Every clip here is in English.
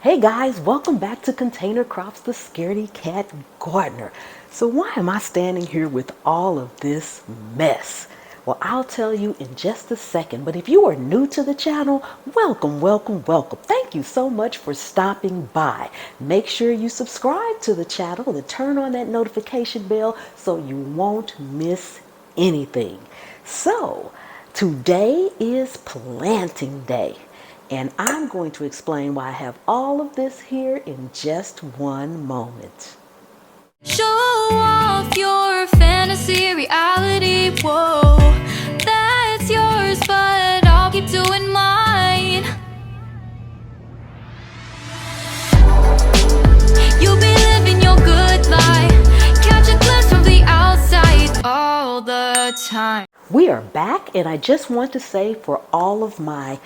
Hey guys, welcome back to Container Crops, the Scaredy Cat Gardener. So why am I standing here with all of this mess? Well, I'll tell you in just a second, but if you are new to the channel, welcome. Thank you so much for stopping by. Make sure you subscribe to the channel and turn on that notification bell so you won't miss anything. So, today is planting day. And I'm going to explain why I have all of this here in just one moment. Show off your fantasy reality, whoa, that's yours, but I'll keep doing mine. You'll be living your good life, catch a glimpse from the outside all the time. We are back, and I just want to say for all of my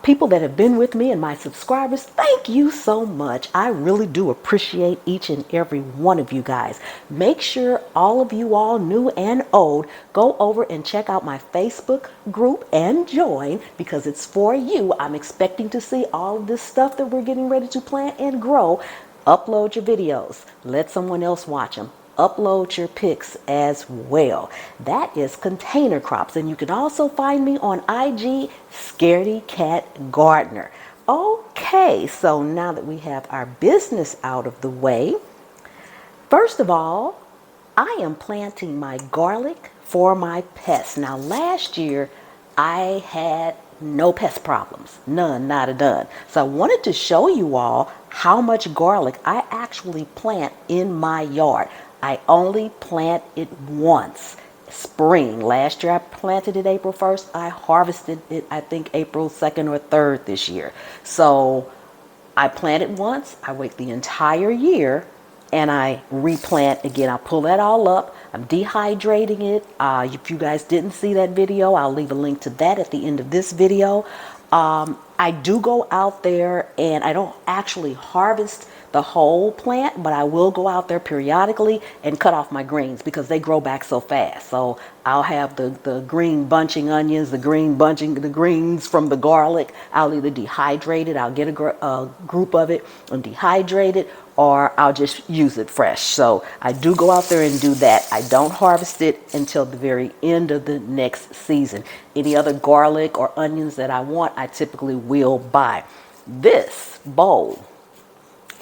people that have been with me and my subscribers, thank you so much. I really do appreciate each and every one of you guys. Make sure all of you all, new and old, go over and check out my Facebook group and join, because it's for you. I'm expecting to see all of this stuff that we're getting ready to plant and grow. Upload your videos. Let someone else watch them. Upload your pics as well. That is Container Crops, and you can also find me on IG, Scaredy Cat Gardener. Okay, so now that we have our business out of the way, first of all, I am planting my garlic for my pests. Now, last year I had no pest problems, none, not a done. So I wanted to show you all how much garlic I actually plant in my yard. I only plant it once, spring. Last year I planted it April 1st. I harvested it, I think, April 2nd or 3rd this year. So I plant it once, I wait the entire year, and I replant again. I'll pull that all up. I'm dehydrating it. If you guys didn't see that video, I'll leave a link to that at the end of this video. I do go out there and I don't actually harvest the whole plant, but I will go out there periodically and cut off my greens because they grow back so fast. So I'll have the green bunching onions, the greens from the garlic. I'll either dehydrate it, I'll get a group of it and dehydrate it, or I'll just use it fresh. So I do go out there and do that. I don't harvest it until the very end of the next season. Any other garlic or onions that I want, I typically will buy. This bowl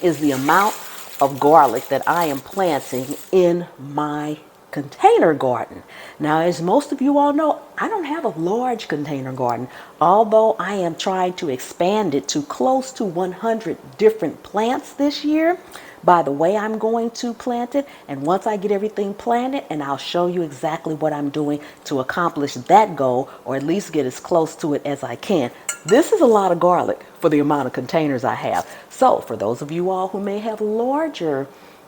is the amount of garlic that I am planting in my container garden. Now, as most of you all know, I don't have a large container garden, although I am trying to expand it to close to 100 different plants this year by the way I'm going to plant it. And once I get everything planted, and I'll show you exactly what I'm doing to accomplish that goal, or at least get as close to it as I can. This is a lot of garlic for the amount of containers I have. So for those of you all who may have larger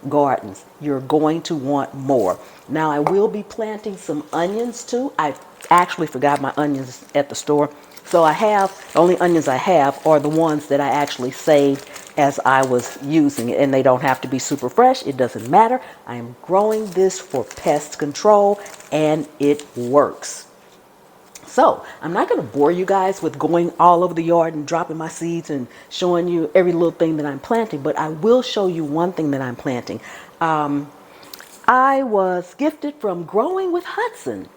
gardens, you're going to want more. Now, I will be planting some onions too. I actually forgot my onions at the store. So the only onions I have are the ones that I actually saved as I was using it, and they don't have to be super fresh. It doesn't matter. I am growing this for pest control, and it works. So I'm not going to bore you guys with going all over the yard and dropping my seeds and showing you every little thing that I'm planting, but I will show you one thing that I'm planting. I was gifted from Growing with Hudson.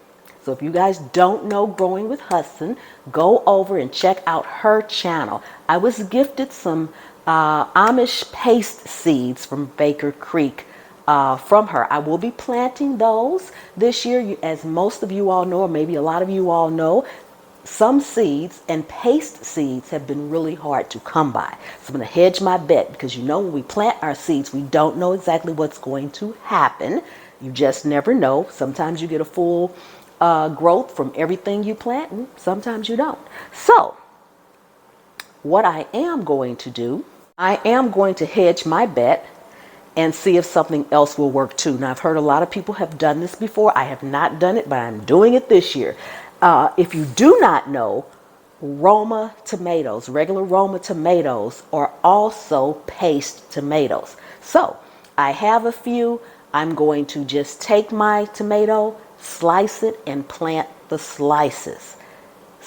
So if you guys don't know Growing with Hudson, go over and check out her channel. I was gifted some Amish paste seeds from Baker Creek from her. I will be planting those this year. As most of you all know, or maybe a lot of you all know, some seeds and paste seeds have been really hard to come by. So I'm going to hedge my bet, because when we plant our seeds, we don't know exactly what's going to happen. You just never know. Sometimes you get a full growth from everything you plant, and sometimes you don't. So what I am going to do, I am going to hedge my bet and see if something else will work too. Now, I've heard a lot of people have done this before. I have not done it, but I'm doing it this year. If you do not know, Roma tomatoes, regular Roma tomatoes, are also paste tomatoes. So I have a few. I'm going to just take my tomato, slice it, and plant the slices.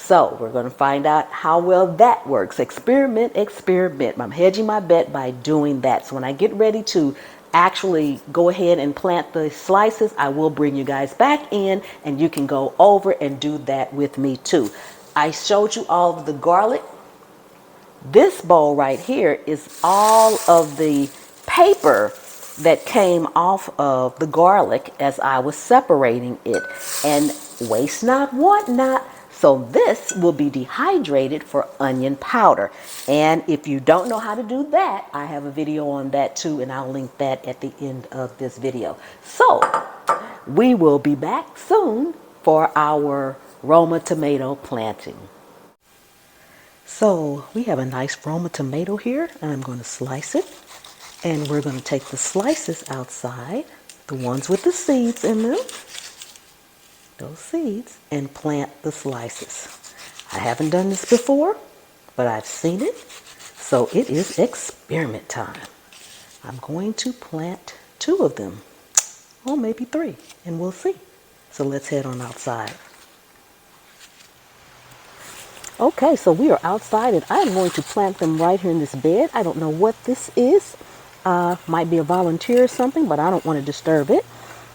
So we're going to find out how well that works. Experiment, experiment. I'm hedging my bet by doing that. So when I get ready to actually go ahead and plant the slices, I will bring you guys back in and you can go over and do that with me too. I showed you all of the garlic. This bowl right here is all of the paper that came off of the garlic as I was separating it. And waste not, want not. So this will be dehydrated for onion powder. And if you don't know how to do that, I have a video on that too, and I'll link that at the end of this video. So we will be back soon for our Roma tomato planting. So we have a nice Roma tomato here, and I'm going to slice it. And we're going to take the slices outside, the ones with the seeds in them, those seeds, and plant the slices. I haven't done this before, but I've seen it. So it is experiment time. I'm going to plant 2 of them, or maybe 3, and we'll see. So let's head on outside. Okay, so we are outside and I'm going to plant them right here in this bed. I don't know what this is. Might be a volunteer or something, but I don't want to disturb it.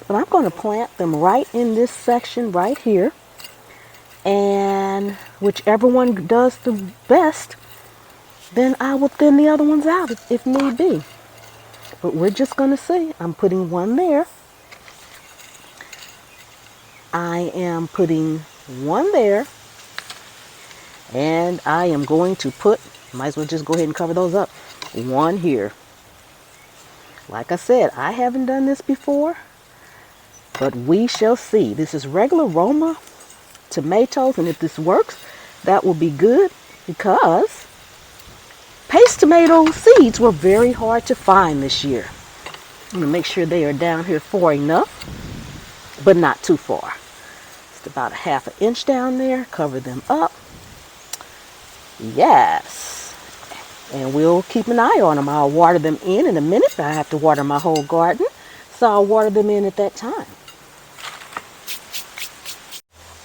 But I'm going to plant them right in this section right here. And whichever one does the best, then I will thin the other ones out if need be. But we're just going to see. I'm putting one there. I am putting one there. And I am going to put, might as well just go ahead and cover those up, one here. Like I said, I haven't done this before, but we shall see. This is regular Roma tomatoes, and if this works, that will be good because paste tomato seeds were very hard to find this year. I'm going to make sure they are down here far enough, but not too far. Just about a ½ inch down there. Cover them up. Yes, and we'll keep an eye on them. I'll water them in a minute. I have to water my whole garden, so I'll water them in at that time.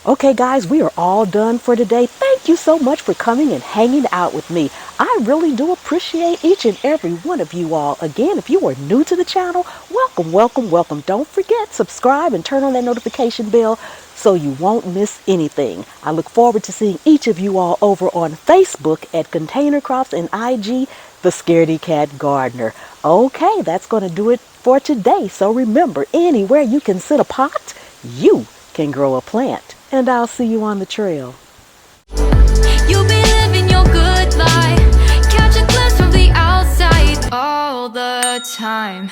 Okay guys, we are all done for today. Thank you so much for coming and hanging out with me. I really do appreciate each and every one of you all. Again, if you are new to the channel, welcome, welcome, welcome. Don't forget, subscribe and turn on that notification bell so you won't miss anything. I look forward to seeing each of you all over on Facebook at Container Crops and IG, The Scaredy Cat Gardener. Okay, that's going to do it for today. So remember, anywhere you can sit a pot, you can grow a plant. And I'll see you on the trail. You'll be living your good life. Catch a glimpse from the outside all the time.